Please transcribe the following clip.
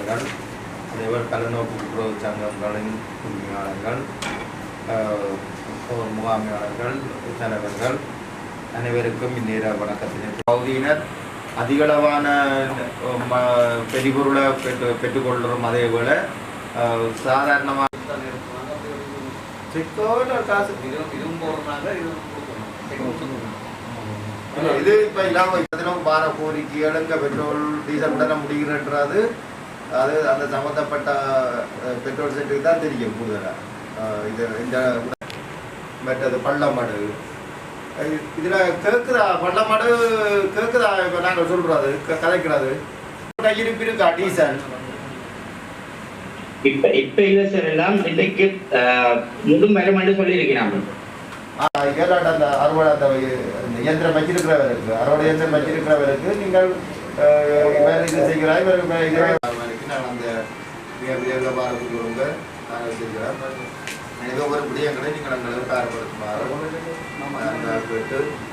உறுப்பினர்கள், அதேபோல் பலநோக்கு கூட்டுறவு சங்கங்களின் உரிமையாளர்கள், முகாமையாளர்கள், தலைவர்கள் அனைவருக்கும் இந்நேர வணக்கத்தினை. பகுதியினர் அதிகளவான பெரிபொருளை பெற்றுக்கொள்கிறோம். அதேபோல் சாதாரணமாக காசு இதுவும் போடுறாங்க, இதுவும் இது இப்போ இல்லாமல் வார கோரிக்கைகள் இங்கே பெட்ரோல் டீசல் உடனே முடிகிறன்றது அது அந்த சம்மந்தப்பட்ட பெட்ரோல் செட்டுக்கு தான் தெரியும் கூடுதலாக. இது இந்த மற்றது பள்ளமாடு இதில் கேட்குதா, பள்ளமாடு கேட்குதா? இப்போ நாங்கள் சொல்கிறது கதைக்கிறது இருப்பு இருக்கா டீசல்? இப்ப இல்ல சார், எல்லாம் இன்னைக்கு முதும் வருமானு சொல்லியிருக்கிறாங்க. கேளாட்ட அந்த அறுவடை அந்த இயந்திரம் வச்சிருக்கிறவருக்கு, அறுவடை இயந்திரம் வச்சிருக்கிறவருக்கு நீங்கள் இது செய்கிறார். இவருக்கு நான் அந்த வியாபாரம் கொடுங்க நாங்கள் செய்கிறோம். ஏதோ ஒரு விடயங்களை நீங்கள் எங்களுக்கு ஆர்வப்படுத்துமாறு கேட்டு